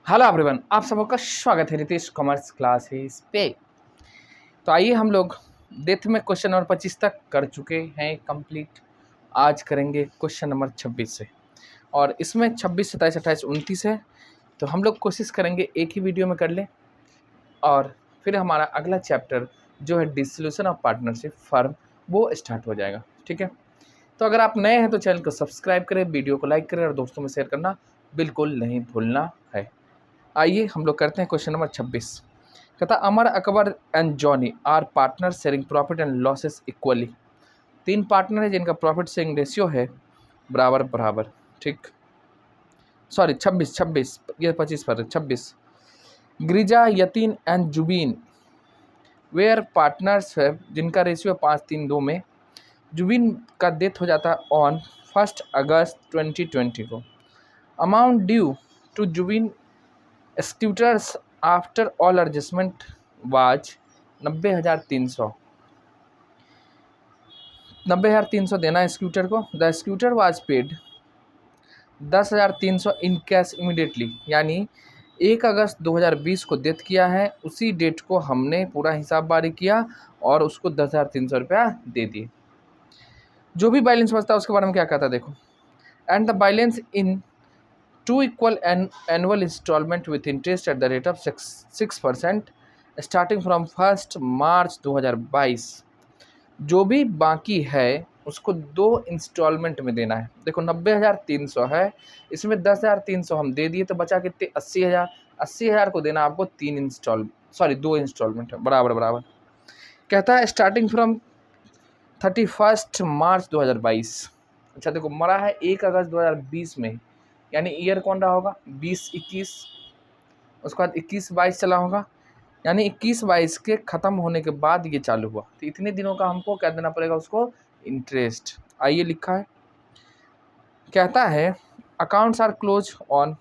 Hello everyone, आप सबका स्वागत है रितेश कॉमर्स क्लासेस पे। तो आइए हम लोग डेथ में क्वेश्चन नंबर 25 तक कर चुके हैं कंप्लीट। आज करेंगे क्वेश्चन नंबर 26 से, और इसमें 26, 27, 28, 29 है। तो हम लोग कोशिश करेंगे एक ही वीडियो में कर लें, और फिर हमारा अगला चैप्टर जो है डिसोल्यूशन ऑफ पार्टनरशिप फर्म, वो स्टार्ट हो जाएगा। ठीक है, तो अगर आप नए हैं तो चैनल को सब्सक्राइब करें, वीडियो को लाइक करें और दोस्तों में शेयर करना बिल्कुल नहीं भूलना है। आइए हम लोग करते हैं क्वेश्चन नंबर 26। कहता Amar, Akbar and Johnny are partner sharing profit and losses equally. तीन पार्टनर है जिनका प्रॉफिट शेयरिंग रेशियो है बराबर बराबर। ठीक, सॉरी 26, ये 25 पर 26। Girija, Yatin and Zubin were partners है जिनका रेशियो 5-3-2 में। जुबीन का डेथ हो जाता है ऑन 1 अगस्त 2020 को। Amount due to Zubin executors after all adjustment was 90,300। 90,300 देना है स्कूटर को। The executor was paid 10,300 in cash immediately, यानी 1 अगस्त 2020 को डेथ किया है, उसी डेट को हमने पूरा हिसाब बारी किया और उसको 10,300 रुपया दे दिए। जो भी बैलेंस बचता है उसके बारे में क्या कहता है देखो। And the balance in 2 equal annual installment with interest at the rate of 6% starting from 1 मार्च 2022। जो भी बाकी है उसको 2 इंस्टॉलमेंट में देना है। देखो 90,300 है, इसमें 10,300 हम दे दिए तो बचा कितने 80,000। 80,000 को देना आपको 2 इंस्टॉलमेंट है बराबर बराबर। कहता है स्टार्टिंग फ्रॉम 31 मार्च 2022। अच्छा देखो, मरा है 1 अगस्त 2020 में, यानी ईयर कौन रहा होगा 20-21, उसके बाद 21-22 चला होगा, यानी 21-22 के ख़त्म होने के बाद ये चालू हुआ। तो इतने दिनों का हमको क्या देना पड़ेगा उसको, इंटरेस्ट। आइए लिखा है, कहता है accounts are close on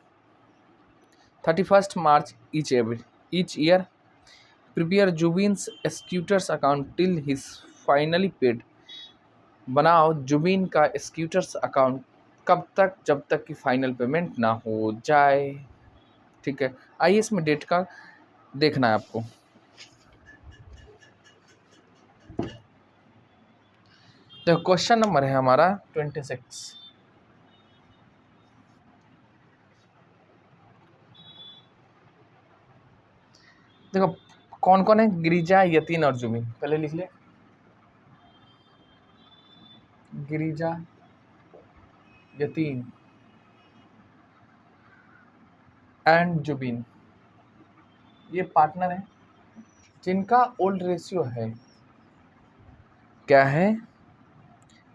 31 March each year. Prepare Zubin's executors account till his finally paid. बनाओ जुबीन का स्कूटर्स अकाउंट कब तक, जब तक कि फाइनल पेमेंट ना हो जाए। ठीक है, आइए इसमें डेट का देखना है आपको। तो क्वेश्चन नंबर है हमारा 26। देखो कौन कौन है, गिरिजा, यतीन और जुबीन। पहले लिख ले, गिरिजा, यतीन एंड जुबीन, ये पार्टनर है जिनका ओल्ड रेशियो है क्या है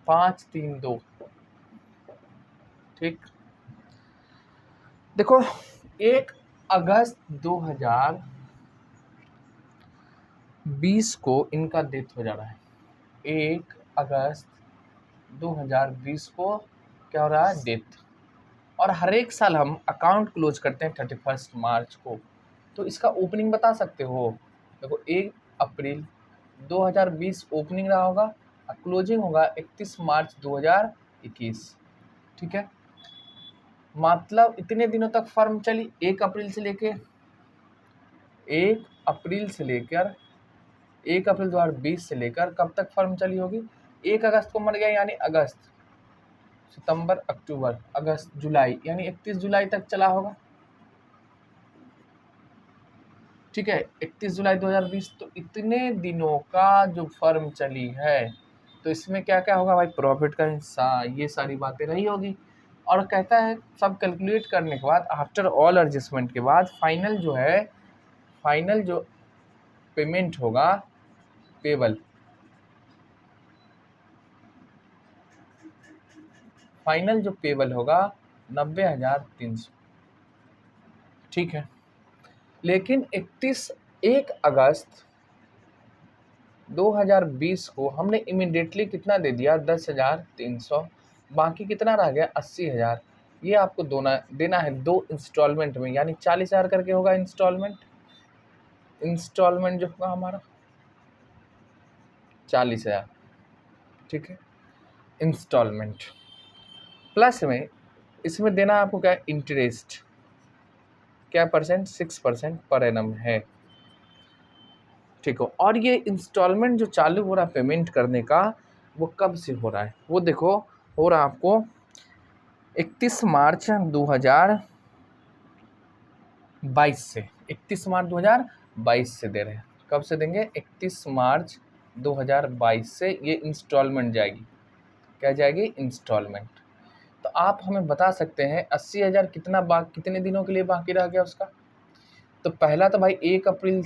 5-3-2। ठीक, देखो 1 अगस्त 2020 को इनका डेथ हो जा रहा है। 1 अगस्त 2020 को क्या हो रहा है, डेथ। और हर एक साल हम अकाउंट क्लोज करते हैं 31 मार्च को। तो इसका ओपनिंग बता सकते हो। देखो 1 अप्रैल 2020 ओपनिंग रहा होगा और क्लोजिंग होगा 31 मार्च 2021। ठीक है, मतलब इतने दिनों तक फर्म चली। 1 अप्रैल से लेकर 1 अप्रैल 2020 से लेकर कब तक फर्म चली होगी, 1 अगस्त को मर गया, यानी अगस्त, सितंबर, अक्टूबर, अगस्त, जुलाई, यानी 31 जुलाई तक चला होगा। ठीक है, 31 जुलाई 2020। तो इतने दिनों का जो फर्म चली है, तो इसमें क्या क्या होगा भाई, प्रॉफिट का हिस्सा, ये सारी बातें रही होगी। और कहता है सब कैलकुलेट करने के बाद, आफ्टर ऑल एडजस्टमेंट के बाद फाइनल जो पेमेंट होगा पेबल, फाइनल जो पेबल होगा 90,300। ठीक है, लेकिन 1 अगस्त 2020 को हमने इमीडिएटली कितना दे दिया, 10,300। बाकी कितना रह गया, 80,000। ये आपको देना है 2 इंस्टॉलमेंट में, यानी 40,000 करके होगा इंस्टॉलमेंट जो होगा हमारा 40,000। ठीक है, इंस्टॉलमेंट प्लस में इसमें देना आपको क्या, इंटरेस्ट। क्या परसेंट, 6% पर एनम है। ठीक हो। और ये इंस्टॉलमेंट जो चालू हो रहा है पेमेंट करने का, वो कब से हो रहा है, वो देखो हो रहा आपको 31 मार्च 2022 से, 31 मार्च 2022 से दे रहे हैं। कब से देंगे, 31 मार्च 2022 से ये इंस्टॉलमेंट जाएगी। क्या जाएगी, इंस्टॉलमेंट। तो आप हमें बता सकते हैं 80,000 कितने दिनों के लिए बाकी रह गया उसका। तो पहला तो भाई 1 अप्रैल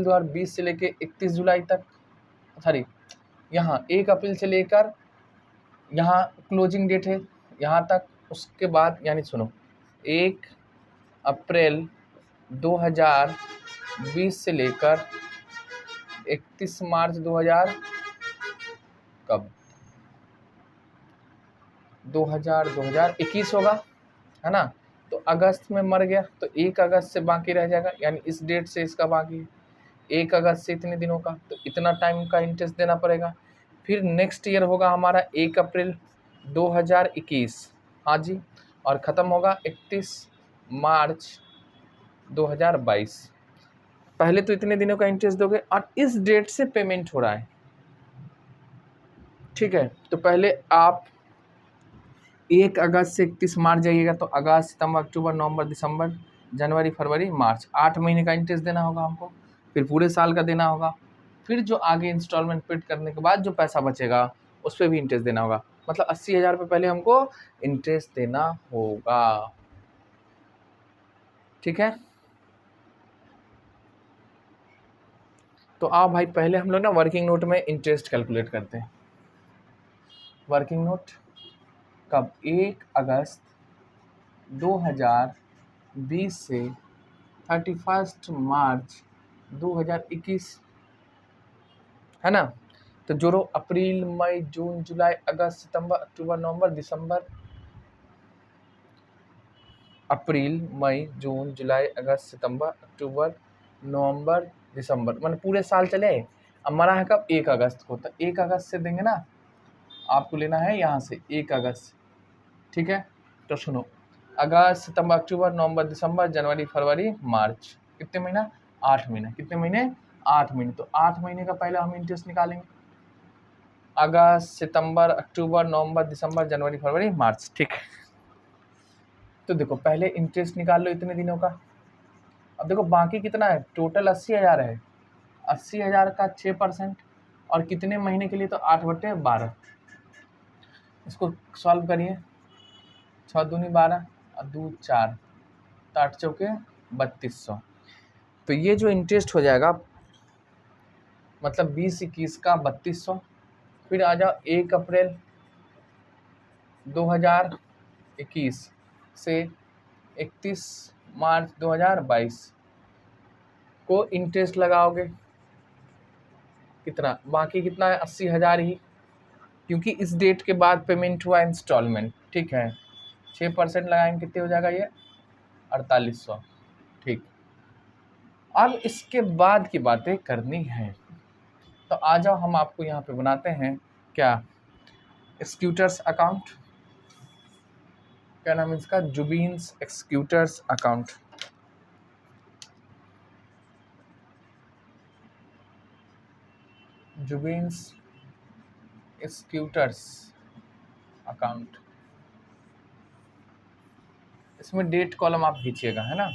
2020 से लेके 31 जुलाई तक, सॉरी यहाँ 1 अप्रैल से लेकर यहाँ क्लोजिंग डेट है यहाँ तक। उसके बाद यानी सुनो, 1 अप्रैल 2020 से लेकर 31 मार्च 2000 कब 2021 होगा, है ना। तो अगस्त में मर गया तो 1 अगस्त से बाकी रह जाएगा, यानी इस डेट से इसका बाकी है 1 अगस्त से इतने दिनों का, तो इतना टाइम का इंटरेस्ट देना पड़ेगा। फिर नेक्स्ट ईयर होगा हमारा 1 अप्रैल 2021, हाँ जी, और ख़त्म होगा 31 मार्च 2022। पहले तो इतने दिनों का इंटरेस्ट दोगे और इस डेट से पेमेंट हो रहा है, ठीक है। तो पहले आप 1 अगस्त से 31 मार्च जाइएगा, तो अगस्त, सितंबर, अक्टूबर, नवंबर, दिसंबर, जनवरी, फरवरी, मार्च, 8 महीने का इंटरेस्ट देना होगा हमको। फिर पूरे साल का देना होगा। फिर जो आगे इंस्टॉलमेंट पेड करने के बाद जो पैसा बचेगा उस पर भी इंटरेस्ट देना होगा। मतलब 80,000 रुपये पहले हमको इंटरेस्ट देना होगा, ठीक है। तो आओ भाई पहले हम लोग ना वर्किंग नोट में इंटरेस्ट कैलकुलेट करते हैं। वर्किंग नोट कब, 1 अगस्त 2020 से 31 मार्च 2021, है ना। तो जोड़ो, अप्रैल, मई, जून, जुलाई, अगस्त, सितंबर, अक्टूबर, नवंबर, दिसंबर, अप्रैल, मई, जून, जुलाई, अगस्त, सितंबर, अक्टूबर, नवंबर, दिसंबर, मतलब पूरे साल चले। अब मरा है कब, 1 अगस्त को, तो 1 अगस्त से देंगे ना, आपको लेना है यहाँ से 1 अगस्त, ठीक है। तो सुनो, अगस्त, सितंबर, अक्टूबर, नवंबर, दिसंबर, जनवरी, फरवरी, मार्च, कितने महीना, 8 महीना। कितने महीने, 8 महीने। तो 8 महीने का पहले हम इंटरेस्ट निकालेंगे, अगस्त, सितंबर, अक्टूबर, नवंबर, दिसंबर, जनवरी, फरवरी, मार्च, ठीक है। तो देखो पहले इंटरेस्ट निकाल लो इतने दिनों का। अब देखो बाकी कितना है, टोटल 80,000 है, 80,000 का 6%, और कितने महीने के लिए, तो 8/12। इसको सॉल्व करिए, 6 दूनी 12 और 2 4, तो 8 चौके 3200। तो ये जो इंटरेस्ट हो जाएगा, मतलब 20-21 का 3200। फिर आ जाओ 1 अप्रैल 2021 से 31 मार्च 2022 को इंटरेस्ट लगाओगे, कितना बाकी, कितना है, 80,000 ही, क्योंकि इस डेट के बाद पेमेंट हुआ इंस्टॉलमेंट, ठीक है। 6% लगाएंगे, कितने हो जाएगा ये, 4800, ठीक। अब इसके बाद की बातें करनी है, तो आ जाओ हम आपको यहाँ पे बनाते हैं क्या, एक्सक्यूटर्स अकाउंट, क्या नाम है इसका, Zubin's executors account. Zubin's executors account, इसमें डेट कॉलम आप खींचिएगा, है ना।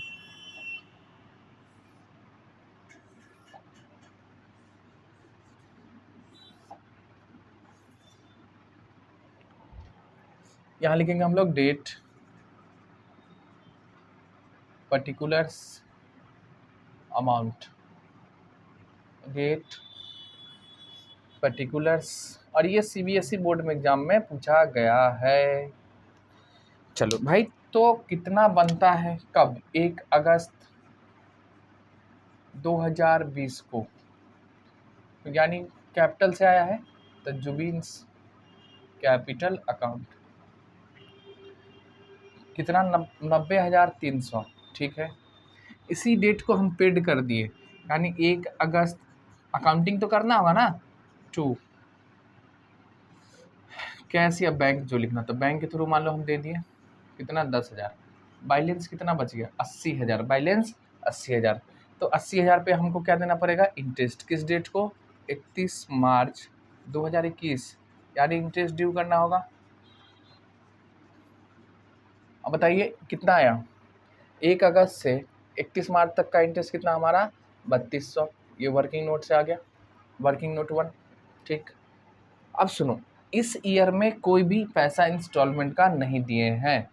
यहाँ लिखेंगे हम लोग date, particulars, amount, date, particulars, और ये सीबीएसई बोर्ड में एग्जाम में पूछा गया है। चलो भाई, तो कितना बनता है कब, 1 अगस्त 2020 को, यानी कैपिटल से आया है, तो जुबीन्स कैपिटल अकाउंट, कितना, 90,300, ठीक है। इसी डेट को हम पेड कर दिए, यानी 1 अगस्त, अकाउंटिंग तो करना होगा ना, 2 कैश या बैंक जो लिखना, तो बैंक के थ्रू मान लो हम दे दिए, कितना, 10,000, बैलेंस कितना बच गया 80,000, बैलेंस 80,000। तो 80,000 पे हमको क्या देना पड़ेगा इंटरेस्ट, किस डेट को 31 मार्च 2021, यानी इंटरेस्ट ड्यू करना होगा। अब बताइए कितना आया, 1 अगस्त से 31 मार्च तक का इंटरेस्ट कितना हमारा 3200, ये वर्किंग नोट से आ गया, वर्किंग नोट 1। ठीक, अब सुनो, इस ईयर में कोई भी पैसा इंस्टॉलमेंट का नहीं दिए हैं,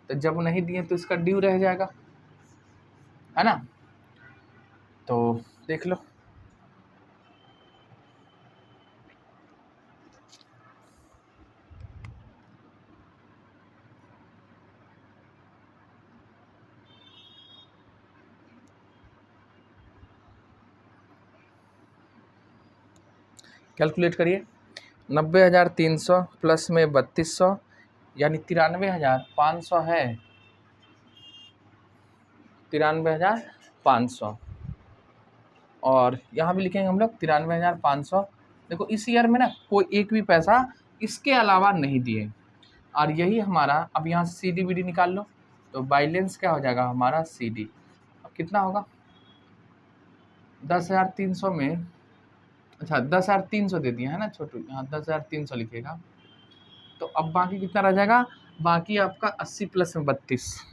तो जब नहीं दिए तो इसका ड्यू रह जाएगा, है ना। तो देख लो, कैलकुलेट करिए, 90,300 प्लस में 3200 यानी 93,500 है, 93,500, और यहाँ भी लिखेंगे हम लोग 93,500। देखो इस ईयर में ना कोई एक भी पैसा इसके अलावा नहीं दिए, और यही हमारा, अब यहाँ से सी डी बी डी निकाल लो, तो बैलेंस क्या हो जाएगा हमारा सी डी, अब कितना होगा 10,300 में, अच्छा 10,300 दे दिया है ना छोटू, यहाँ 10,300 लिखेगा, तो अब बाकी कितना रह जाएगा, बाकी आपका 80 प्लस में 32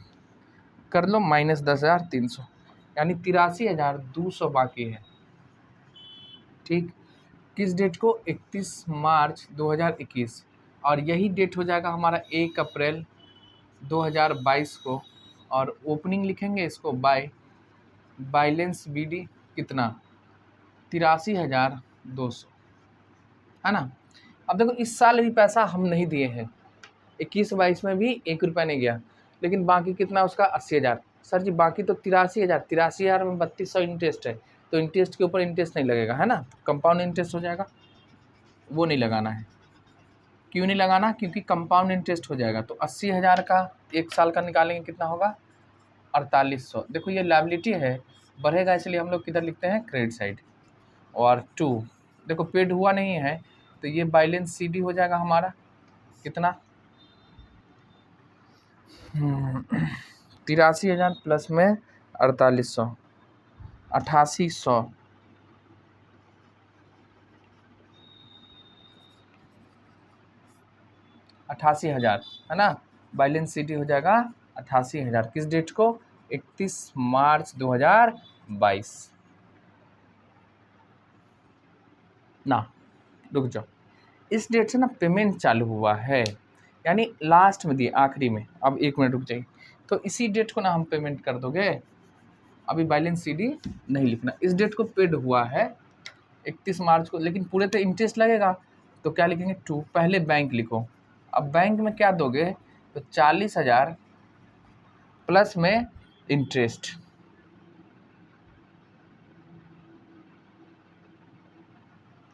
कर लो माइनस 10,300, यानी 83,200 बाकी है। ठीक, किस डेट को 31 मार्च 2021, और यही डेट हो जाएगा हमारा 1 अप्रैल 2022 को, और ओपनिंग लिखेंगे इसको बाय बैलेंस बी डी कितना 83,200, है ना। अब देखो इस साल भी पैसा हम नहीं दिए हैं, 21-22 में भी 1 रुपया नहीं गया, लेकिन बाकी कितना उसका 80,000। सर जी बाकी तो 83,000 में 3200 इंटरेस्ट है, तो इंटरेस्ट के ऊपर इंटरेस्ट नहीं लगेगा, है ना, कंपाउंड इंटरेस्ट हो जाएगा, वो नहीं लगाना है। क्यों नहीं लगाना, क्योंकि कंपाउंड इंटरेस्ट हो जाएगा। तो 80,000 का 1 साल का निकालेंगे कितना होगा 4800। देखो ये लायबिलिटी है, बढ़ेगा, इसलिए हम लोग किधर लिखते हैं क्रेडिट साइड। और 2 देखो पेड हुआ नहीं है, तो ये बैलेंस सी डी हो जाएगा हमारा कितना 83,000 प्लस में 4800, 8800, 88,000, है ना, बैलेंस सी डी हो जाएगा 88,000, किस डेट को 31 मार्च 2022 ना, रुक जाओ, इस डेट से ना पेमेंट चालू हुआ है, यानी लास्ट में दिए आखिरी में। अब 1 मिनट रुक जाइए, तो इसी डेट को ना हम पेमेंट कर दोगे, अभी बैलेंस सी डी नहीं लिखना, इस डेट को पेड हुआ है 31 मार्च को, लेकिन पूरे तो इंटरेस्ट लगेगा, तो क्या लिखेंगे 2, पहले बैंक लिखो। अब बैंक में क्या दोगे, तो 40,000 प्लस में इंटरेस्ट,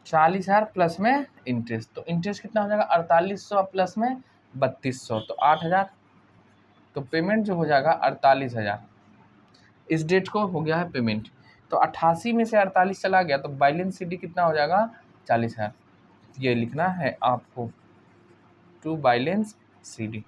40,000 प्लस में इंटरेस्ट, तो इंटरेस्ट कितना हो जाएगा 4800 प्लस में 3200, तो 8,000, तो पेमेंट जो हो जाएगा 48,000, इस डेट को हो गया है पेमेंट। तो 88 में से 48 चला गया, तो बैलेंस सी डी कितना हो जाएगा 40,000, ये लिखना है आपको टू बैलेंस सी डी,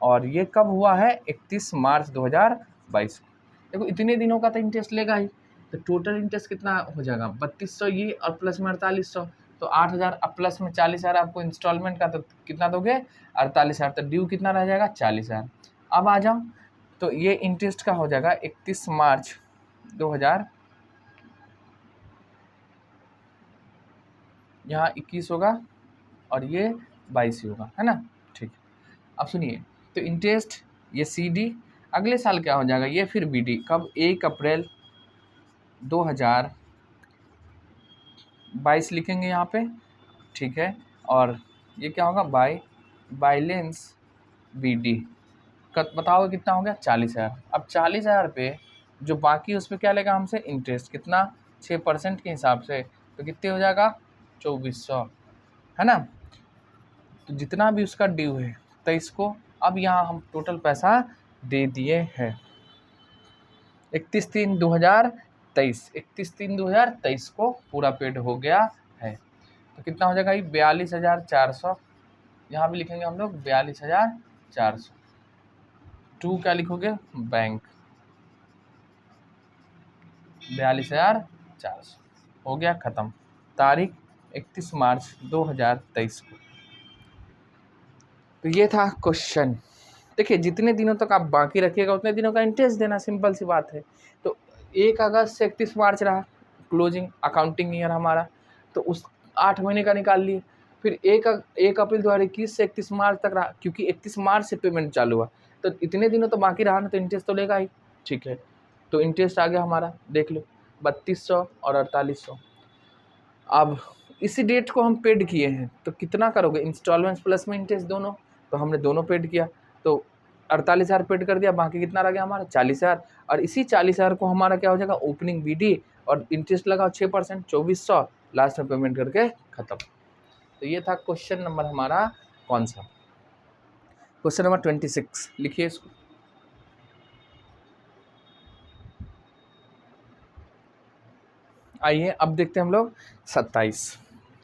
और ये कब हुआ है 31 मार्च 2022 को। देखो इतने दिनों का तो इंटरेस्ट लेगा ही, तो टोटल इंटरेस्ट कितना हो जाएगा 3200 ये, और प्लस में 4800, तो 8,000, अब प्लस में 40,000 आपको इंस्टॉलमेंट का, तो कितना दोगे 48,000, तो ड्यू कितना रह जाएगा 40,000। अब आ जाओ, तो ये इंटरेस्ट का हो जाएगा 31 मार्च 2000, यहाँ 21 होगा और ये 22 ही होगा, है ना। ठीक, अब सुनिए, तो इंटरेस्ट ये सी डी, अगले साल क्या हो जाएगा ये फिर बी डी, कब 1 अप्रैल 2022 लिखेंगे यहाँ पे, ठीक है, और ये क्या होगा बाय बैलेंस बी डी, बताओगे कितना हो गया 40,000। अब 40,000 पे जो बाकी उस पर क्या लेगा हमसे इंटरेस्ट, कितना 6% के हिसाब से, तो कितने हो जाएगा 2400, है ना। तो जितना भी उसका ड्यू है 23 को, अब यहाँ हम टोटल पैसा दे दिए हैं 31/3/2023, 31/3/2023 को पूरा पेड हो गया है। तो कितना हो जाएगा ये 42,400, यहाँ भी लिखेंगे हम लोग 42,400, टू क्या लिखोगे, बैंक, 42,400 हो गया ख़त्म। तारीख 31 मार्च 2023 को। तो ये था क्वेश्चन। देखिए जितने दिनों तक आप बाकी रखिएगा उतने दिनों का इंटरेस्ट देना, सिंपल सी बात है। तो 1 अगस्त से 31 मार्च रहा क्लोजिंग अकाउंटिंग ईयर हमारा, तो उस 8 महीने का निकाल लिए। फिर 1 अप्रैल 2021 से 31 मार्च तक रहा, क्योंकि 31 मार्च से पेमेंट चालू हुआ, तो इतने दिनों तो बाकी रहा ना, तो इंटरेस्ट तो लेगा ही। ठीक है, तो इंटरेस्ट आ गया हमारा, देख लो 3200 और 4800। अब इसी डेट को हम पेड किए हैं, तो कितना करोगे, इंस्टॉलमेंट्स प्लस में इंटरेस्ट दोनों, तो हमने दोनों पेड किया, तो 48,000 पेड कर दिया, बाकी कितना रह गया हमारा 40,000। और इसी 40,000 को हमारा क्या हो जाएगा, ओपनिंग बीडी और इंटरेस्ट लगाओ 6%, 2400, लास्ट में पेमेंट करके खत्म। तो ये था क्वेश्चन नंबर हमारा कौन सा, क्वेश्चन नंबर 26, लिखिए इसको। आइए अब देखते हैं हम लोग 27,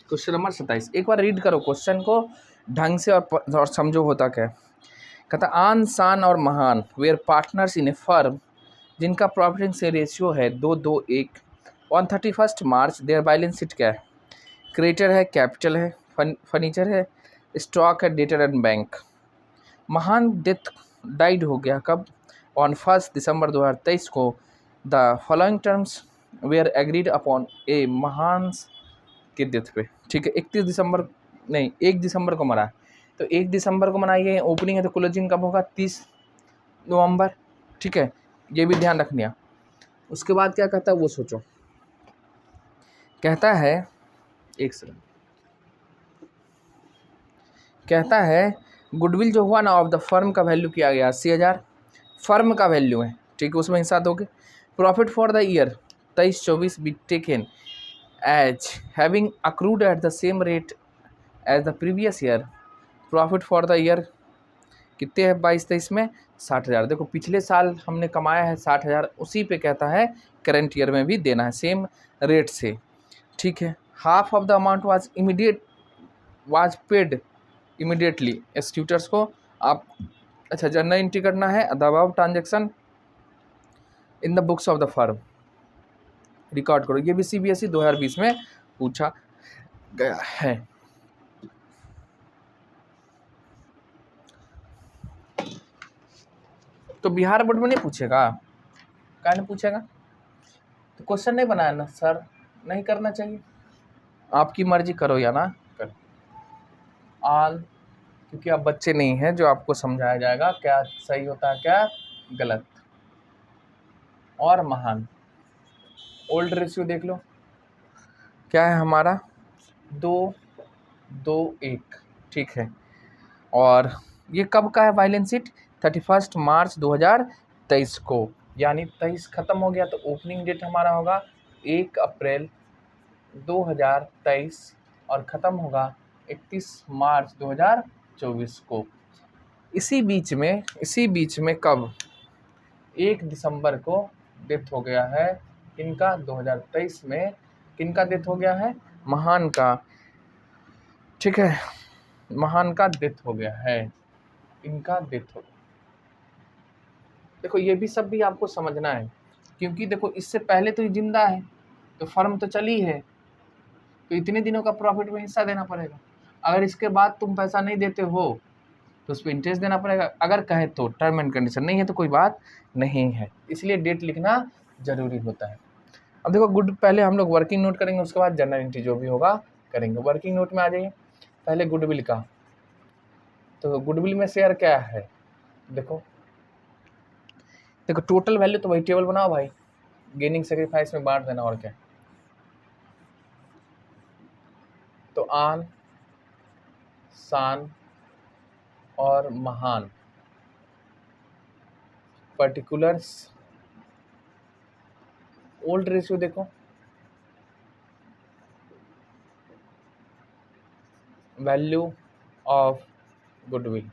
क्वेश्चन नंबर 27। एक बार रीड करो क्वेश्चन को ढंग से और समझो होता क्या। कहता आन, शान और Mahaan were partners in a firm जिनका प्रॉफिट से रेशियो है 2:1 on 31 March. Their balance sheet क्या है, क्रेडिटर है, कैपिटल है, फर्नीचर है, स्टॉक है, debtor and bank. Mahan death died हो गया कब, ऑन 1 दिसंबर 2023 को। The following terms were agreed upon a, Mahan के डेथ पे, ठीक है, 31 दिसंबर नहीं 1 दिसंबर को मरा, तो 1 दिसंबर को मनाइए, ओपनिंग है तो क्लोजिंग कब होगा, 30 नवंबर। ठीक है, ये भी ध्यान रखना। उसके बाद क्या कहता है वो सोचो। कहता है एक सेकंड, कहता है गुडविल जो हुआ ना ऑफ द फर्म का वैल्यू किया गया 80,000, फर्म का वैल्यू है, ठीक है, उसमें हिस्सा दोगे। Profit for the year 23-24 be taken as having accrued at the same rate as the previous year. Profit for the year कितने है 22-23 में 60,000। देखो पिछले साल हमने कमाया है 60,000, उसी पे कहता है करंट ईयर में भी देना है सेम रेट से। ठीक है, half of the amount was paid immediately executors को। आप अच्छा जर्नल एंट्री करना है, the above transaction in the books of the firm record करो। ये भी CBSE 2020 में पूछा गया है। तो बिहार बोर्ड में नहीं पूछेगा, क्या नहीं पूछेगा, तो क्वेश्चन नहीं बनाया ना सर, नहीं करना चाहिए, आपकी मर्जी करो या ना करो। ऑल, क्योंकि आप बच्चे नहीं हैं जो आपको समझाया जाएगा क्या सही होता है क्या गलत। और महान, ओल्ड रेशियो देख लो क्या है हमारा 2:1, ठीक है। और ये कब का है बैलेंस शीट, 31 मार्च 2023 को, यानी 23 खत्म हो गया, तो ओपनिंग डेट हमारा होगा 1 अप्रैल 2023 और ख़त्म होगा 31 मार्च 2024 को। इसी बीच में कब 1 दिसंबर को डेथ हो गया है इनका, 2023 में किनका डेथ हो गया है, महान का। ठीक है, महान का डेथ हो गया है, इनका डेथ हो गया। देखो ये भी सब भी आपको समझना है, क्योंकि देखो इससे पहले तो ये जिंदा है, तो फर्म तो चली है, तो इतने दिनों का प्रॉफिट में हिस्सा देना पड़ेगा। अगर इसके बाद तुम पैसा नहीं देते हो तो उस पर इंटरेस्ट देना पड़ेगा, अगर कहे तो टर्म एंड कंडीशन, नहीं है तो कोई बात नहीं है, इसलिए डेट लिखना जरूरी होता है। अब देखो गुड, पहले हम लोग वर्किंग नोट करेंगे, उसके बाद जनरल एंट्री जो भी होगा करेंगे। वर्किंग नोट में आ जाइए, पहले गुडविल का। तो गुडविल में शेयर क्या है, देखो टोटल वैल्यू, तो वही टेबल बनाओ भाई, गेनिंग सेक्रीफाइस में बांट देना, और क्या। तो आन, शान और महान, पर्टिकुलर्स, ओल्ड रेशियो देखो, वैल्यू ऑफ गुडविल,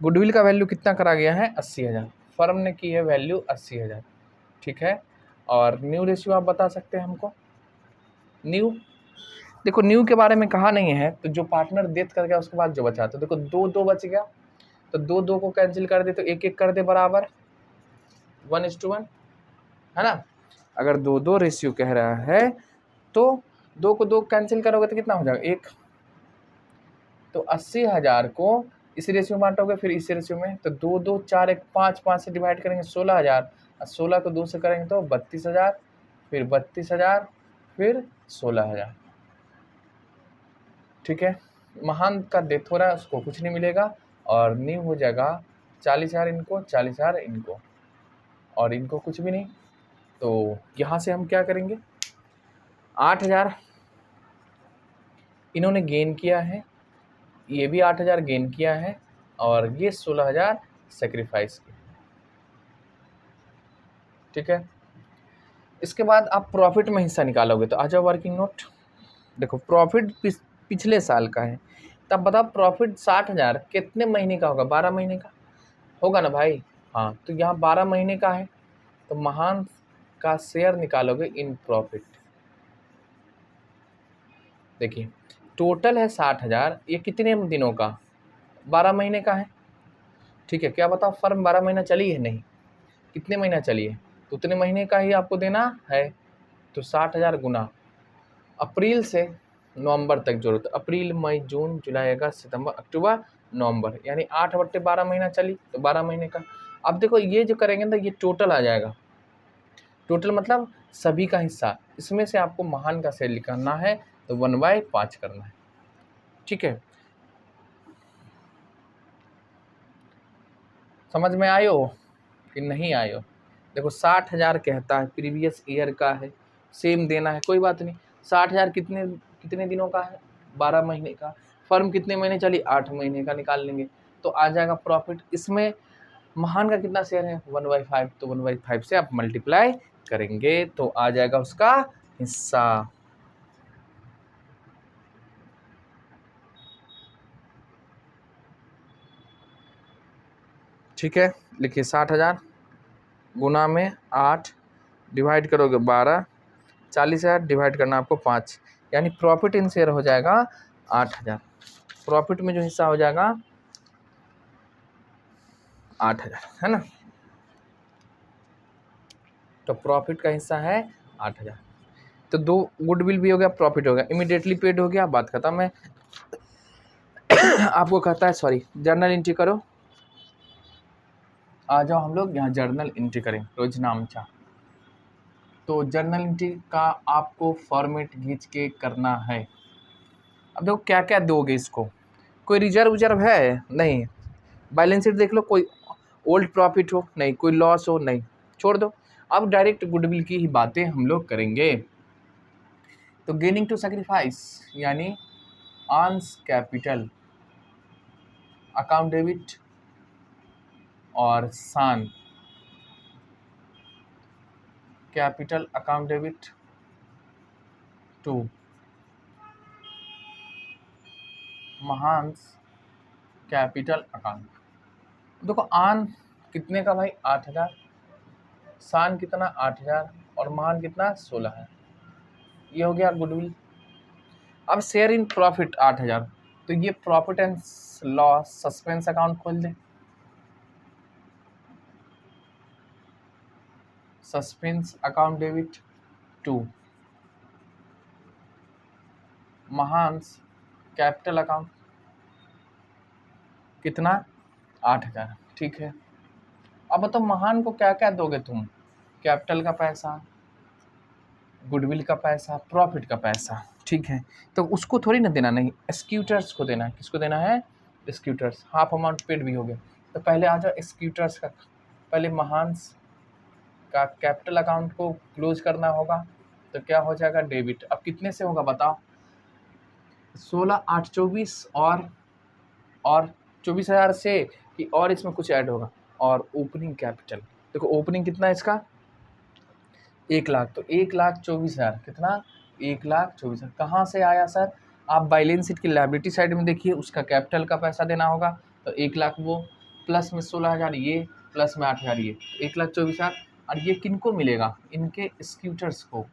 गुडविल का वैल्यू कितना करा गया है 80,000, फर्म ने की है वैल्यू 80,000, ठीक है। और न्यू रेशियो आप बता सकते हैं हमको, न्यू, देखो न्यू के बारे में कहा नहीं है, तो जो पार्टनर डेथ कर गया उसके बाद जो बचा, तो देखो 2 बच गया, तो दो दो को कैंसिल कर दे तो एक एक कर दे बराबर 1:1, है ना। अगर दो दो रेशियो कह रहा है तो दो को दो कैंसिल करोगे तो कितना हो जाएगा 1। तो 80,000 को इस रेशियो में बांटोगे फिर इस रेशियो में, तो 2 2 4 1 5 5 से डिवाइड करेंगे 16,000, और 16 को 2 से करेंगे तो 32,000, फिर 32,000, फिर 16,000। ठीक है, महान का डेथ हो रहा है उसको कुछ नहीं मिलेगा, और न्यू हो जाएगा 40,000 इनको, 40,000 इनको, और इनको कुछ भी नहीं। तो यहाँ से हम क्या करेंगे, 8,000 इन्होंने गेन किया है, ये भी 8,000 गेन किया है, और ये 16,000 सेक्रीफाइस किया। ठीक है, इसके बाद आप प्रॉफिट में हिस्सा निकालोगे। तो आ जाओ वर्किंग नोट, देखो प्रॉफिट पिछले साल का है, तब बताओ प्रॉफिट 60,000 कितने महीने का होगा, 12 महीने का होगा ना भाई। हाँ, तो यहाँ 12 महीने का है, तो महान का शेयर निकालोगे इन प्रॉफिट। देखिए टोटल है 60,000, ये कितने दिनों का, 12 महीने का है। ठीक है, क्या बताओ फर्म 12 महीना चली है, नहीं, कितने महीना चली है, तो उतने महीने का ही आपको देना है। तो 60,000 गुना अप्रैल से नवंबर तक जरूरत, अप्रैल मई जून जुलाई अगस्त सितंबर अक्टूबर नवंबर, यानी 8/12 महीना चली, तो 12 महीने का। अब देखो ये जो करेंगे ना ये टोटल आ जाएगा, टोटल मतलब सभी का हिस्सा, इसमें से आपको महान का शेयर निकालना है, तो 1/5 करना है। ठीक है, समझ में आयो कि नहीं आयो। देखो 60,000 कहता है, प्रीवियस ईयर का है, सेम देना है, कोई बात नहीं। 60,000 कितने कितने दिनों का है, 12 महीने का। फर्म कितने महीने चली, 8 महीने का निकाल लेंगे, तो आ जाएगा प्रॉफिट। इसमें महान का कितना शेयर है, 1/5, तो 1/5 से आप मल्टीप्लाई करेंगे तो आ जाएगा उसका हिस्सा। ठीक है, लिखिए 60,000 गुना में 8 डिवाइड करोगे 12, 40,000 डिवाइड करना आपको 5, यानी प्रॉफिट इन शेयर हो जाएगा 8,000। प्रॉफिट में जो हिस्सा हो जाएगा 8,000, है ना। तो प्रॉफिट का हिस्सा है 8,000। तो दो गुडविल भी हो गया, प्रॉफिट हो गया, इमीडिएटली पेड हो गया, बात खत्म है। आपको कहता है सॉरी जर्नल एंट्री करो, आ जाओ हम लोग यहाँ जर्नल एंट्री करें रोजनामचा। तो जर्नल एंट्री का आपको फॉर्मेट खींच के करना है। अब देखो क्या क्या दोगे इसको, कोई रिजर्व है नहीं, बैलेंस शीट देख लो, कोई ओल्ड प्रॉफिट हो नहीं, कोई लॉस हो नहीं, छोड़ दो। अब डायरेक्ट गुडविल की ही बातें हम लोग करेंगे। तो गेनिंग टू सैक्रिफाइस यानी आर्न्स कैपिटल अकाउंट डेबिट और सान capital account debit to Mahan's capital account. देखो आन कितने का भाई 8,000, सान कितना 8,000, और महान कितना 16 है, ये हो गया गुडविल। अब शेयर इन प्रॉफिट 8,000, तो ये profit and loss suspense account खोल दे, suspense account debit to Mahan's capital account कितना 8,000। ठीक है, अब बताओ महान को क्या क्या दोगे तुम, कैपिटल का पैसा, गुडविल का पैसा, प्रॉफिट का पैसा। ठीक है, तो उसको थोड़ी ना देना, नहीं एक्सक्यूटर्स को देना है। किसको देना है, एक्सक्यूटर्स। हाफ अमाउंट पेड भी हो गया, तो पहले आ जाओ एक्सक्यूटर्स का, पहले महान्स का कैपिटल अकाउंट को क्लोज करना होगा, तो क्या हो जाएगा डेबिट। अब कितने से होगा बताओ, 16 8 24 और 24,000 से कि और इसमें कुछ ऐड होगा, और ओपनिंग कैपिटल देखो ओपनिंग कितना है इसका 1,00,000, तो 1,24,000 कितना 1,24,000 कहाँ से आया सर, आप बैलेंस शीट की लायबिलिटी साइड में देखिए, उसका कैपिटल का पैसा देना होगा, तो 1,00,000 वो प्लस में 16,000 ये प्लस में 8,000 ये, 1,24,000। और ये किनको मिलेगा, इनके एक्सक्यूटर्स को,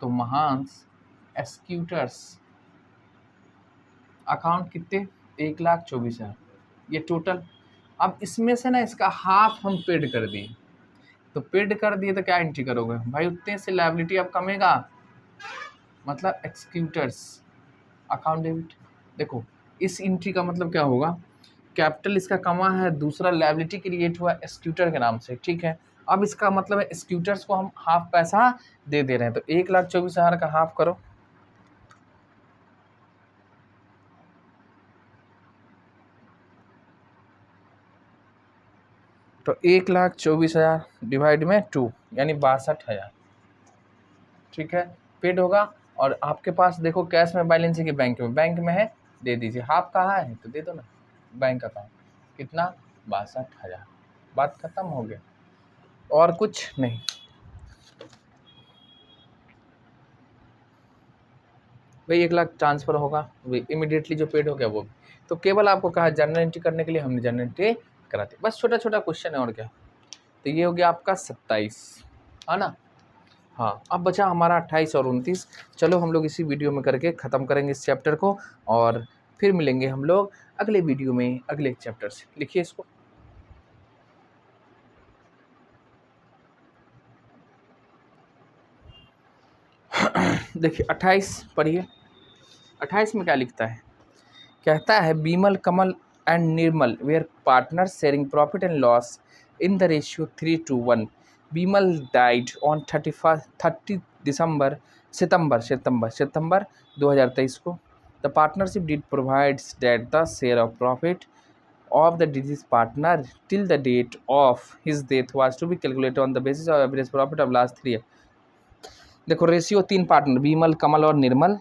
तो महान्स एक्सक्यूटर्स अकाउंट कितने 1,24,000, ये टोटल। अब इसमें से ना इसका हाफ हम पेड कर दिए, तो पेड कर दिए तो क्या एंट्री करोगे भाई, उतने से लायबिलिटी अब कमेगा, मतलब एक्सक्यूटर्स अकाउंट डेबिट। देखो इस एंट्री का मतलब क्या होगा, कैपिटल इसका कमा है, दूसरा लायबिलिटी क्रिएट हुआ एक्सक्यूटर के नाम से, ठीक है। अब इसका मतलब है एक्सक्यूटर्स को हम हाफ पैसा दे दे रहे हैं, तो 1,24,000 का हाफ करो, तो 1,24,000 डिवाइड में 2 यानी 62,000, ठीक है, पेड होगा। और आपके पास देखो कैश में बैलेंस है कि बैंक में, बैंक में है, दे दीजिए। हाफ कहाँ है तो दे दो ना बैंक अकाउंट, कितना 62,000, बात खत्म हो गया, और कुछ नहीं। वही 1,00,000 ट्रांसफर होगा, वही इमीडिएटली जो पेड हो गया वो भी। तो केवल आपको कहा जर्नल एंट्री करने के लिए, हमने जर्नल एंट्री कराती, बस छोटा छोटा क्वेश्चन है और क्या। तो ये हो गया आपका 27, है ना। हाँ अब बचा हमारा 28 और 29। चलो हम लोग इसी वीडियो में करके ख़त्म करेंगे इस चैप्टर को, और फिर मिलेंगे हम लोग अगले वीडियो में अगले चैप्टर से। लिखिए इसको। देखिए 28 पढ़िए। 28 में क्या लिखता है, कहता है Bimal Kamal and Nirmal were partner sharing profit and loss in the ratio 3:1। Bimal died on 30 सितंबर 2023 को। The partnership deed provides that the share of profit of the deceased partner till the date of his death was to be calculated on the basis of average profit of last 3 years। देखो ratio 3 partner Bimal कमल और निर्मल,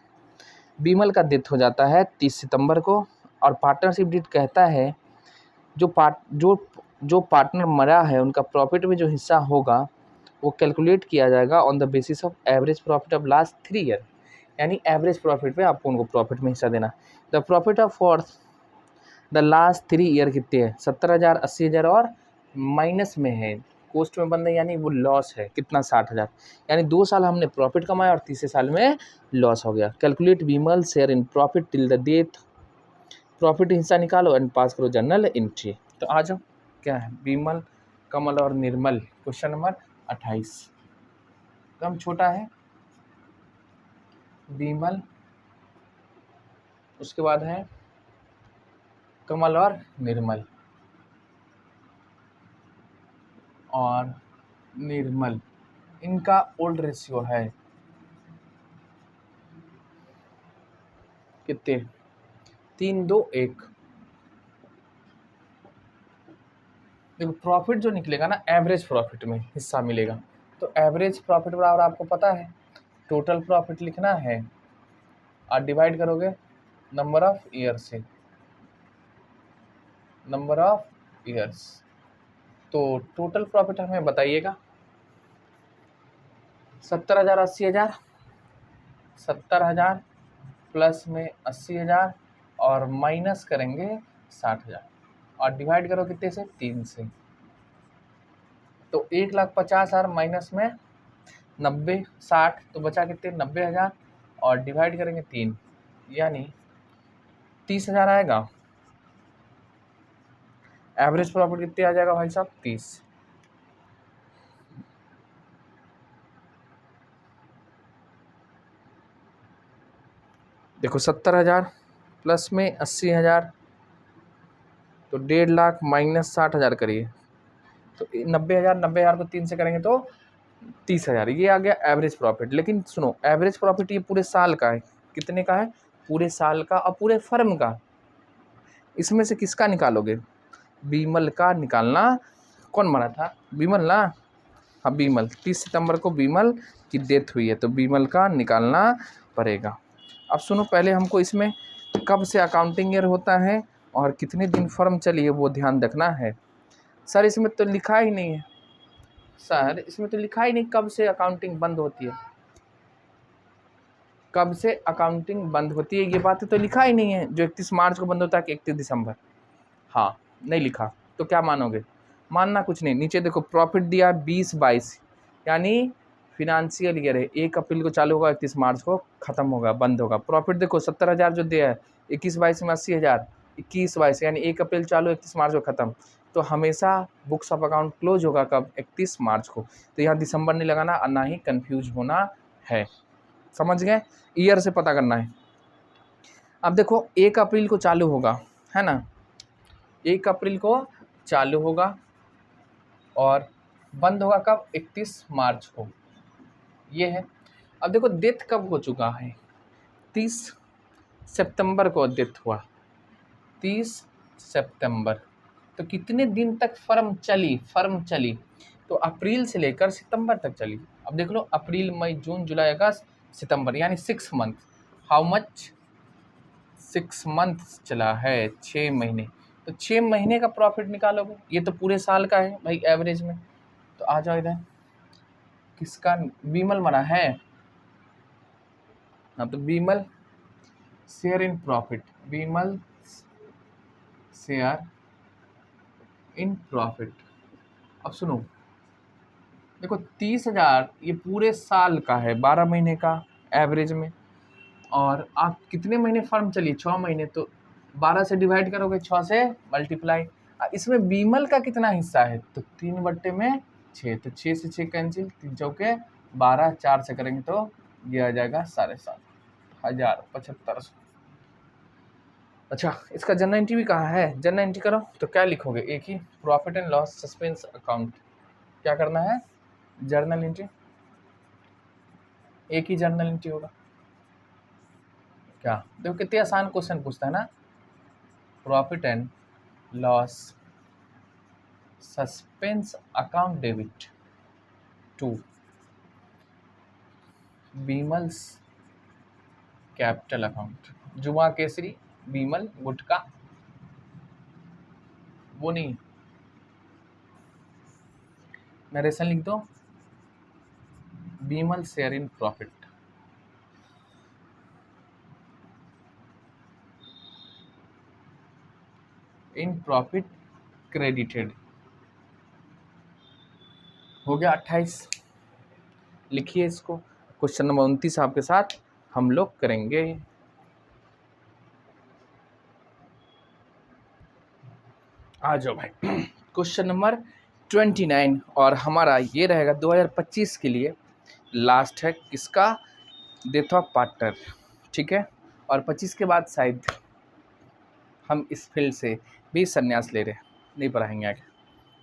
बीमल का death हो जाता है 30 सितंबर को, और partnership deed कहता है जो पार्टनर मरा है उनका प्रॉफिट में जो हिस्सा होगा वो कैलकुलेट किया जाएगा on the basis of average profit of last 3 year, यानी एवरेज प्रॉफिट पे आपको उनको प्रॉफिट में हिस्सा देना। The profit of for the last 3 year कितने हैं, 70,000, 80,000 और माइनस में है, कोस्ट में बंद है, यानी वो लॉस है कितना, 60,000, यानी 2 साल हमने प्रॉफिट कमाया और तीसरे साल में लॉस हो गया। Calculate Bimal share in profit till the death, profit हिस्सा निकालो एंड पास करो जर्नल एंट्री। तो आ जाओ, क्या है बीमल कमल और निर्मल, क्वेश्चन नंबर 28, एकदम छोटा है। बीमल, उसके बाद है कमल और निर्मल, और निर्मल इनका ओल्ड रेशियो है कितने, 3:2:1। देखो प्रॉफिट जो निकलेगा ना एवरेज प्रॉफिट में हिस्सा मिलेगा, तो एवरेज प्रॉफिट बराबर आपको पता है टोटल प्रॉफिट लिखना है और डिवाइड करोगे नंबर ऑफ ईयर से, नंबर ऑफ ईयर्स। तो टोटल प्रॉफिट हमें बताइएगा, 70,000, 80,000, 70,000 प्लस में 80,000 और माइनस करेंगे 60,000 और डिवाइड करो कितने से, 3 से। तो 1,50,000 माइनस में 90, 60 तो बचा कितने, 90,000 और डिवाइड करेंगे 3, यानी 30,000 आएगा। एवरेज प्रॉफिट कितने आ जाएगा भाई साहब, 30। देखो 70,000 प्लस में 80,000 तो 1.5 लाख माइनस 60,000 करिए, तो 90,000 को 3 से करेंगे तो 30,000, ये आ गया एवरेज प्रॉफिट। लेकिन सुनो एवरेज प्रॉफिट ये पूरे साल का है, कितने का है, पूरे साल का और पूरे फर्म का। इसमें से किसका निकालोगे, बीमल का निकालना। कौन मरा था, बीमल ना, हाँ बीमल, 30 सितंबर को बीमल की डेथ हुई है, तो बीमल का निकालना पड़ेगा। अब सुनो पहले हमको इसमें कब से अकाउंटिंग ईयर होता है और कितने दिन फर्म चली है वो ध्यान रखना है। सर इसमें तो लिखा ही नहीं है, सर इसमें तो लिखा ही नहीं कब से अकाउंटिंग बंद होती है, कब से अकाउंटिंग बंद होती है, ये बात तो लिखा ही नहीं है। जो 31 मार्च को बंद होता है कि 31 दिसंबर, हाँ नहीं लिखा, तो क्या मानोगे, मानना कुछ नहीं। नीचे देखो प्रॉफिट दिया 20-22, यानी फिनांशियल ईयर है, 1 अप्रैल को चालू होगा, 31 मार्च को ख़त्म होगा, बंद होगा। प्रॉफिट देखो 70,000 जो दिया है, 21-22 में 80,000, 21-22 यानी 1 अप्रैल चालू, 31 मार्च को ख़त्म, तो हमेशा बुक्स ऑफ अकाउंट क्लोज होगा कब, 31 मार्च को। तो यहाँ दिसंबर नहीं लगाना और ना ही कंफ्यूज होना है, समझ गए। ईयर से पता करना है। अब देखो 1 अप्रैल को चालू होगा, है ना, 1 अप्रैल को चालू होगा और बंद होगा कब, 31 मार्च को, ये है। अब देखो डेथ कब हो चुका है, 30 सितंबर को डेथ हुआ, 30 सितंबर। तो कितने दिन तक फर्म चली, तो अप्रैल से लेकर सितंबर तक चली। अब देख लो अप्रैल मई जून जुलाई अगस्त सितंबर, यानी 6 मंथ। हाउ मच, 6 मंथ चला है, 6 महीने। तो 6 महीने का प्रॉफिट निकालोगे, ये तो पूरे साल का है भाई एवरेज में। तो आ जाओ इधर, किसका, बीमल मना है, हाँ तो Bimal share in profit, Bimal share in profit. अब सुनो, देखो 30,000 ये पूरे साल का है, 12 महीने का एवरेज में। और आप कितने महीने फर्म चली, 6 महीने, तो 12 से डिवाइड करोगे, 6 से मल्टीप्लाई। इसमें बीमल का कितना हिस्सा है, तो 3/6, तो 6 से 6 कैंसिल, 3 चौके 12, 4 से करेंगे तो ये आ जाएगा 7,500, 7500। अच्छा, इसका जर्नल एंट्री भी कहाँ है, जर्नल एंट्री करो तो क्या लिखोगे, एक ही, profit and loss suspense account. क्या करना है, जर्नल एंट्री, एक ही जर्नल एंट्री होगा। क्या देखो कितने आसान क्वेश्चन पूछता है ना, profit and loss suspense account debit to Bimal's capital account. जुमा केसरी, बीमल गुटका, वो नहीं, नरेशन लिख दो, Bimal share in profit. In profit credited, हो गया 28। लिखिए इसको। क्वेश्चन नंबर 29 आपके साथ हम लोग करेंगे। आ जाओ भाई, क्वेश्चन नंबर 29 और हमारा ये रहेगा 2025 के लिए लास्ट है, किसका, डेथ ऑफ पार्टनर, ठीक है। और 25 के बाद शायद हम इस फील्ड से भी संन्यास ले रहे हैं, नहीं पढ़ाएंगे आगे।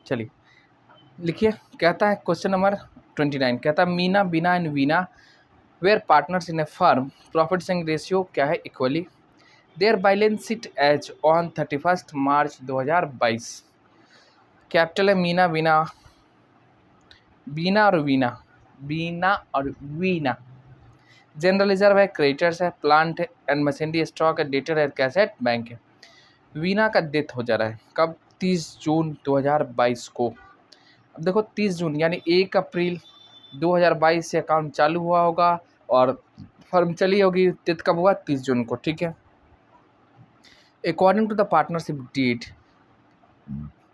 चलिए लिखिए, कहता है क्वेश्चन नंबर 29, कहता है Meena, Beena and Veena were partners in a firm, profit sharing ratio क्या है, equally, there balance sheet as on 31 March 2022। Capital है मीना, बीना, बीना और वीना, बीना और वीना। जनरल रिजर्व है, क्रेडिटर्स है, प्लांट एंड मशीनरी स्टॉक है, डेटर है, कैश है, बैंक है। वीना का डेथ हो जा रहा है कब, 30 जून 2022 को। अब देखो 30 जून यानी 1 अप्रैल 2022 से अकाउंट चालू हुआ होगा और फर्म चली होगी, डेथ कब हुआ, 30 जून को, ठीक है। According to the partnership deed,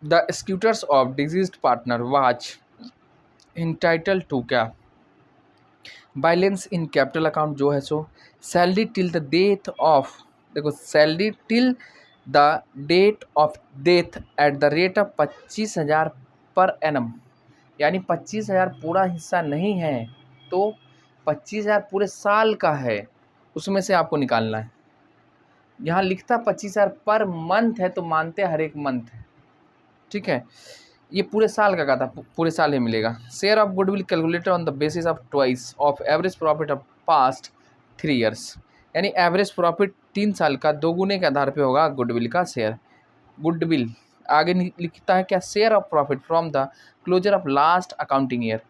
the executors of deceased partner was entitle to क्या, बैलेंस इन कैपिटल अकाउंट जो है सो salary till the death of, देखो salary till the date of death at the rate of 25,000 per annum, यानी 25,000 पूरा हिस्सा नहीं है, तो 25,000 पूरे साल का है, उसमें से आपको निकालना है। यहाँ लिखता 25,000 पर मंथ है, तो मानते हर एक मंथ है, ठीक है। ये पूरे साल का था, पूरे साल ही मिलेगा। Share of goodwill calculated on the basis of twice of average profit of past 3 years, यानी एवरेज प्रॉफिट 3 साल का 2 गुने के आधार पे होगा गुडविल का शेयर। गुडविल आगे लिखता है क्या, share of profit from the closure of last accounting year,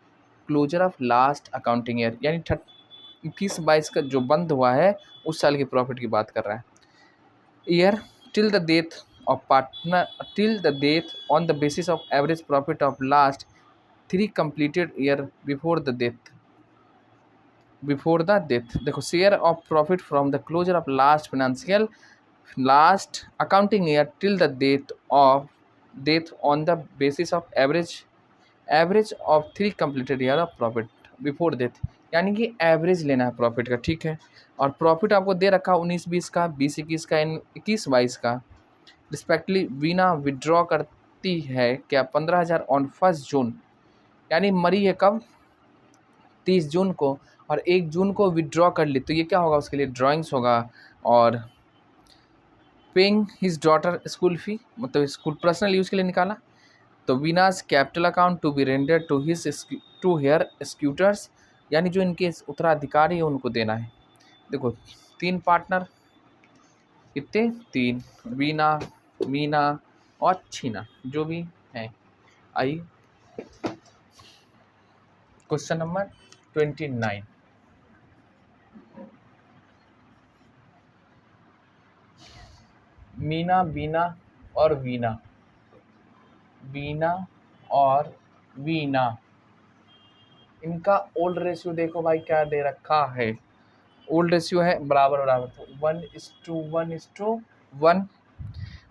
closure of last accounting year यानी 21-22 का जो बंद हुआ है उस साल की प्रॉफिट की बात कर रहा है। Year till the death of partner till the death on the basis of average profit of last 3 completed year before the death, देखो share of profit from the closure of last accounting year till the death on the basis of average of 3 completed year of profit before death, यानी कि average लेना है profit का, ठीक है। और profit आपको दे रखा 19-20 का, 20-21 का, 21-22 का रिस्पेक्टली। वीना विड्रॉ कर मरती है क्या 15,000 ऑन 1 जून, यानी मरी है कब 30 जून को, और 1 जून को विड्रॉ कर ली, तो ये क्या होगा उसके लिए ड्राइंग्स होगा। और paying his daughter school fee, मतलब स्कूल पर्सनल यूज़ के लिए निकाला। तो Veena's capital account to be render to his to heir executors, यानी जो इनके उत्तराधिकारी है उनको देना है। देखो 3 पार्टनर, कितने 3, वीना, मीना और छीना, जो भी हैं। आइए क्वेश्चन नंबर 29। मीना, बीना और वीना, बीना और वीना, इनका ओल्ड रेशियो देखो भाई क्या दे रखा है। ओल्ड रेशियो है बराबर बराबर, तो 1:1:1।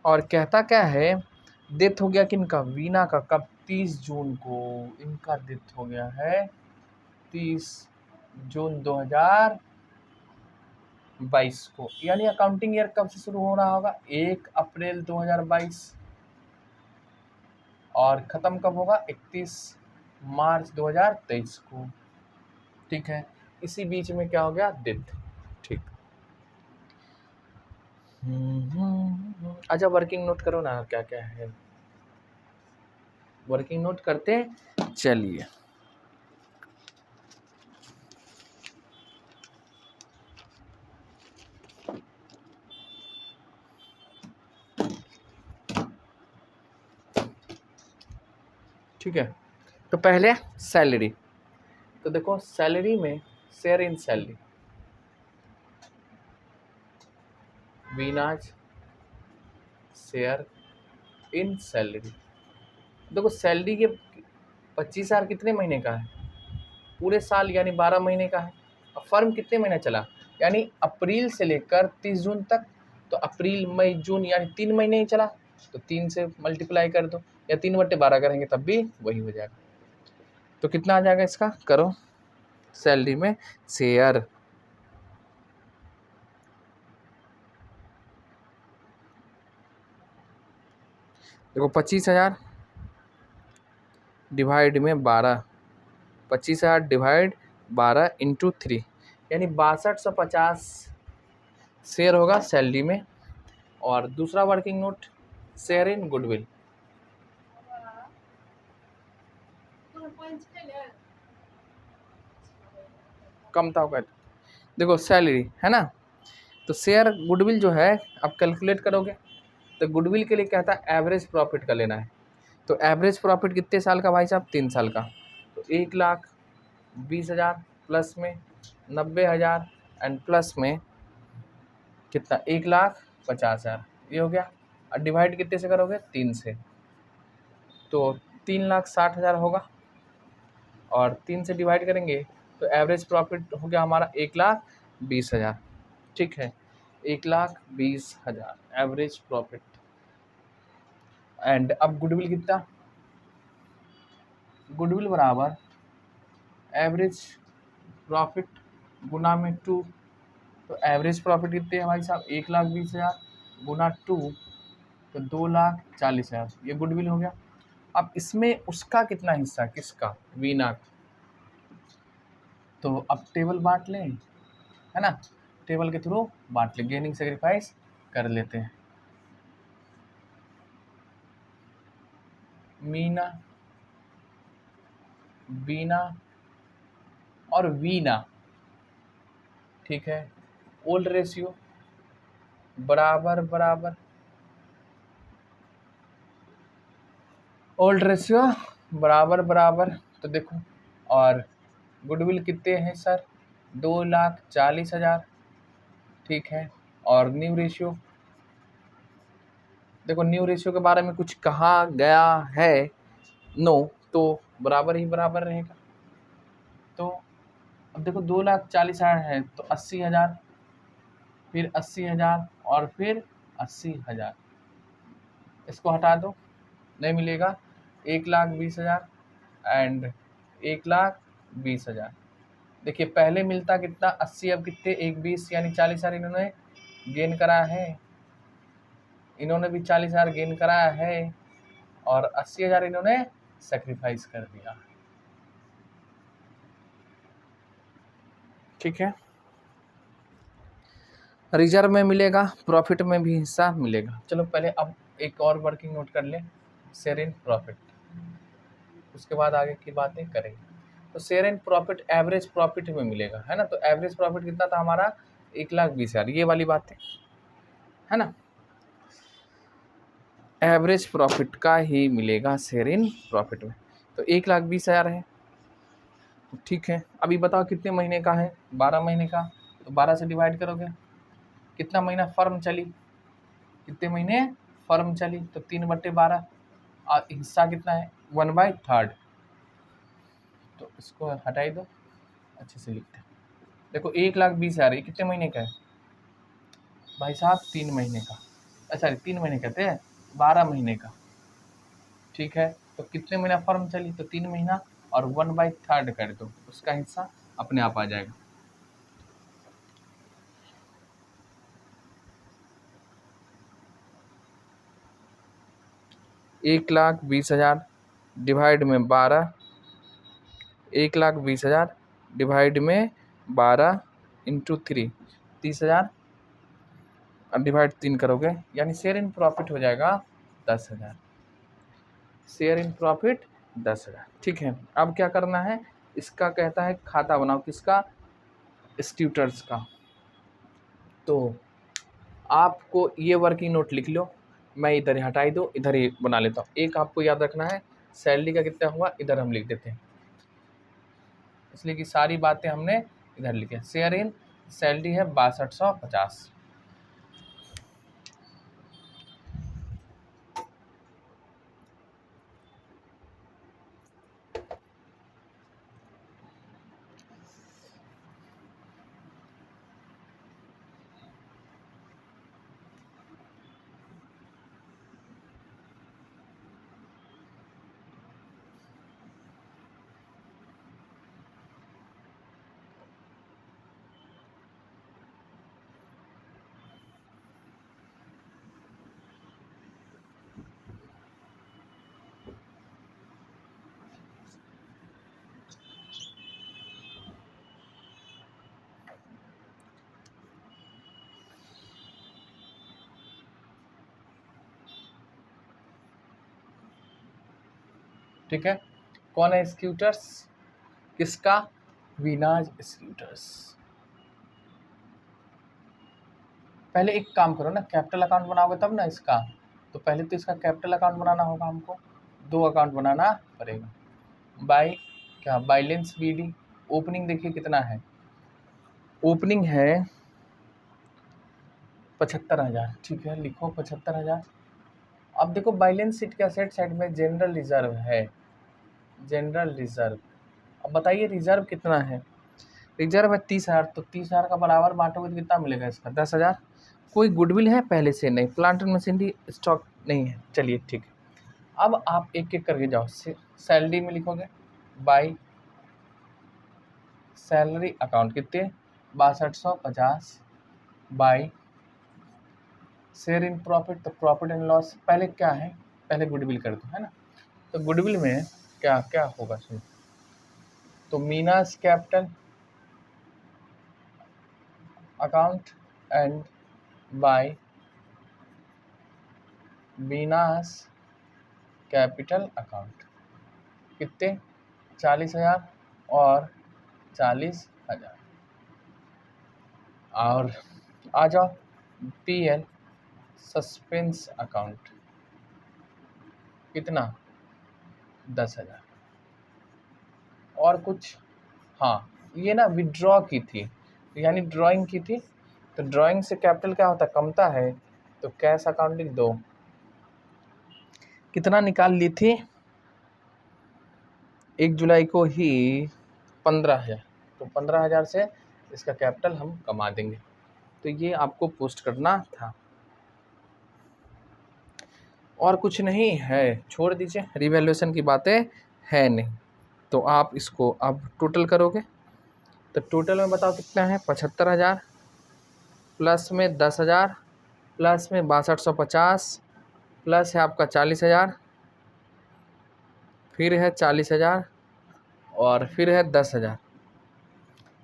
और कहता क्या है, डेथ हो गया किनका, वीना का, कब 30 जून को। इनका डेथ हो गया है 30 जून 2022 को, यानी अकाउंटिंग ईयर कब से शुरू हो रहा होगा, 1 अप्रैल 2022, और ख़त्म कब होगा 31 मार्च 2023 को। ठीक है, इसी बीच में क्या हो गया, डेथ। ठीक, अच्छा वर्किंग नोट करो ना, क्या क्या है वर्किंग नोट करते चलिए। ठीक है, तो पहले सैलरी, तो देखो सैलरी में share in salary, Veena's share in salary. देखो सैलरी के 25,000 कितने महीने का है, पूरे साल यानी 12 महीने का है। अब फर्म कितने महीने चला, यानी अप्रैल से लेकर 30 जून तक, तो अप्रैल मई जून यानी 3 महीने ही चला, तो 3 से मल्टीप्लाई कर दो, या 3/12 करेंगे तब भी वही हो जाएगा। तो कितना आ जाएगा इसका, करो सैलरी में शेयर, देखो 25,000 डिवाइड में 12, 25,000 डिवाइड 12 इंटू 3, यानी 6250 शेयर होगा सैलरी में। और दूसरा working note share in goodwill, कम था होगा, देखो सैलरी है ना, तो शेयर गुडविल जो है आप कैलकुलेट करोगे, तो गुडविल के लिए कहता है एवरेज प्रॉफिट का लेना है। तो एवरेज प्रॉफिट कितने साल का भाई साहब, 3 साल का, तो 1,20,000 प्लस में 90,000 एंड प्लस में कितना 1,50,000, ये हो गया। और डिवाइड कितने से करोगे, 3 से, तो 3,60,000 होगा, और 3 से डिवाइड करेंगे तो एवरेज प्रॉफिट हो गया हमारा 1,20,000। ठीक है, 1,20,000 एवरेज प्रॉफिट। एंड अब गुडविल कितना, गुडविल बराबर एवरेज प्रॉफिट गुना में 2, तो एवरेज प्रॉफिट कितने हैं भाई साहब, 1,20,000 गुना 2, तो 2,40,000, ये गुडविल हो गया। अब इसमें उसका कितना हिस्सा, किसका, वीना का, तो अब टेबल बांट लें, है ना, टेबल के थ्रू बांट लें, गेनिंग सेक्रीफाइस कर लेते हैं। मीना, बीना और वीना, ठीक है, ओल्ड रेशियो बराबर बराबर, ओल्ड रेशियो बराबर बराबर, तो देखो, और गुडविल कितने हैं सर, 2,40,000, ठीक है। और न्यू रेशियो, देखो न्यू रेशियो के बारे में कुछ कहा गया है, नो, तो बराबर ही बराबर रहेगा। तो अब देखो 2,40,000 है, तो 80,000, फिर 80,000 और फिर 80,000, इसको हटा दो, नहीं मिलेगा, 1,20,000 एंड 1,20,000। देखिए पहले मिलता कितना 80, अब कितने 1,20, यानी 40,000 इन्होंने गेन करा है, इन्होंने भी 40,000 गेन कराया है, और 80,000 इन्होंने सेक्रीफाइस कर दिया। ठीक है, रिजर्व में मिलेगा, प्रॉफिट में भी हिस्सा मिलेगा। चलो पहले अब एक और वर्किंग नोट कर लें, शेयर इन प्रॉफिट, उसके बाद आगे की बातें करेंगे। तो share in profit average profit में मिलेगा, है ना। तो एवरेज प्रॉफिट कितना था हमारा, 1,20,000, ये वाली बातें है ना। एवरेज प्रॉफिट का ही मिलेगा शेयर इन प्रॉफिट में। तो 1,20,000 है, ठीक है। अभी बताओ कितने महीने का है, 12 महीने का। तो 12 से डिवाइड करोगे, कितना महीना फर्म चली, कितने महीने फर्म चली, तो 3/12। और हिस्सा कितना है, 1/3। तो इसको हटाई दो, अच्छे से लिखते हैं। देखो 1,20,000 ये कितने महीने का है भाई साहब, 3 महीने का, अच्छा 3 महीने कहते हैं, 12 महीने का। ठीक है, तो कितने महीना फर्म चली, तो 3 महीना, और 1/3 कर दो, उसका हिस्सा अपने आप आ जाएगा। $1,20,000 डिवाइड में 12, 1,20,000 डिवाइड में 12 इंटू 3, 30,000, और डिवाइड 3 करोगे, यानी शेयर इन प्रॉफिट हो जाएगा 10,000। Share in profit 10,000। ठीक है, अब क्या करना है, इसका कहता है खाता बनाओ, किसका, ट्यूटर्स का। तो आपको ये वर्किंग नोट लिख लो, मैं इधर ही हटाई दो, इधर ही बना लेता हूँ। एक आपको याद रखना है, सैलरी का कितना हुआ इधर हम लिख देते हैं, इसलिए कि सारी बातें हमने इधर लिखे। शेयर इन सैलरी है 6250। ठीक है, कौन है स्कूटर्स, किसका, विनाज स्कूटर्स। पहले एक काम करो ना, कैपिटल अकाउंट बनाओगे तब ना इसका, तो पहले तो इसका कैपिटल अकाउंट बनाना होगा हमको, 2 अकाउंट बनाना पड़ेगा। बाय क्या, बैलेंस बीडी, ओपनिंग देखिए कितना है, ओपनिंग है 75,000। ठीक है, लिखो 75,000। अब देखो बैलेंस शीट के असेट साइड में जनरल रिजर्व है, जनरल रिजर्व। अब बताइए रिजर्व कितना है, रिजर्व है 30,000, तो 30,000 का बराबर बांटोगे तो कितना मिलेगा इसका, 10,000। कोई गुडविल है पहले से नहीं, प्लांट एंड मशीनरी स्टॉक नहीं है, चलिए ठीक है। अब आप एक एक करके जाओ, सैलरी में लिखोगे बाई सैलरी अकाउंट कितने 6250 बाई शेयर इन प्रॉफिट, तो प्रॉफिट एंड लॉस पहले क्या है, पहले गुडविल कर दो, है ना। तो गुडविल में क्या क्या होगा सुन, तो Meena's capital account and by Meena's capital account कितने 40,000 और 40,000। और आ जाओ पीएल सस्पेंस अकाउंट कितना 10,000। और कुछ, हाँ ये ना विड्रॉ की थी, यानी ड्राइंग की थी, तो ड्राइंग से कैपिटल क्या होता है, कमता है, तो कैश अकाउंट लिख दो। कितना निकाल ली थी 1 जुलाई को ही 15,000, तो 15,000 से इसका कैपिटल हम कमा देंगे। तो ये आपको पोस्ट करना था, और कुछ नहीं है, छोड़ दीजिए, रिवैल्यूएशन की बातें है नहीं। तो आप इसको अब टोटल करोगे, तो टोटल में बताओ कितना है, 75,000 प्लस में 10,000 प्लस में 6250 प्लस है आपका 40,000 फिर है 40,000 और फिर है 10,000,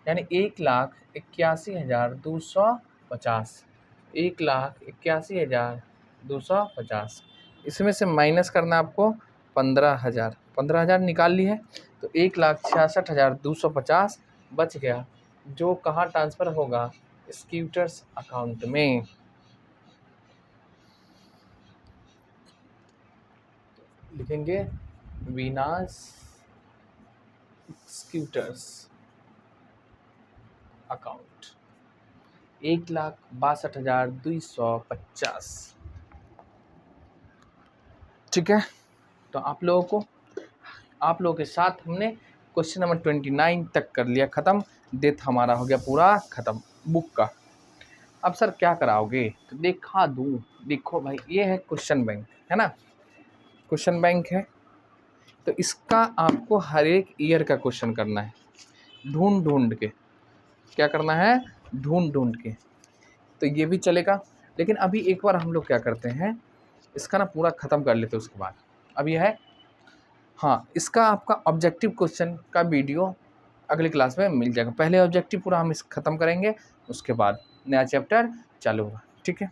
यानी 1,81,250। 1,81,250, इसमें से माइनस करना आपको 15,000। 15,000 निकाल ली है तो 1,66,250 बच गया, जो कहाँ ट्रांसफ़र होगा? स्कूटर्स अकाउंट में। लिखेंगे वीनास स्कूटर्स अकाउंट 1,62,250। ठीक है, तो आप लोगों के साथ हमने क्वेश्चन नंबर 29 तक कर लिया ख़त्म। डेथ हमारा हो गया पूरा ख़त्म बुक का। अब सर क्या कराओगे? तो दिखा दूँ। देखो भाई, ये है क्वेश्चन बैंक, है ना? क्वेश्चन बैंक है, तो इसका आपको हर एक ईयर का क्वेश्चन करना है, ढूंढ ढूंढ के। क्या करना है? ढूंढ ढूंढ के। तो ये भी चलेगा, लेकिन अभी एक बार हम लोग क्या करते हैं, इसका ना पूरा ख़त्म कर लेते हैं, उसके बाद अब यह है। हाँ, इसका आपका ऑब्जेक्टिव क्वेश्चन का वीडियो अगली क्लास में मिल जाएगा। पहले ऑब्जेक्टिव पूरा हम इस ख़त्म करेंगे, उसके बाद नया चैप्टर चालू होगा। ठीक है,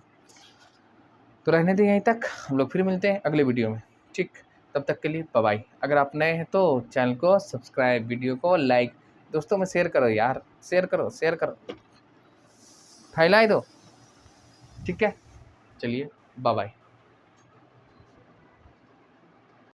तो रहने दें यहीं तक, हम लोग फिर मिलते हैं अगले वीडियो में। ठीक, तब तक के लिए बाय बाय। अगर आप नए हैं तो चैनल को सब्सक्राइब, वीडियो को लाइक, दोस्तों में शेयर करो यार, शेयर करो, फैलाई दो। ठीक है, चलिए बाय बाय।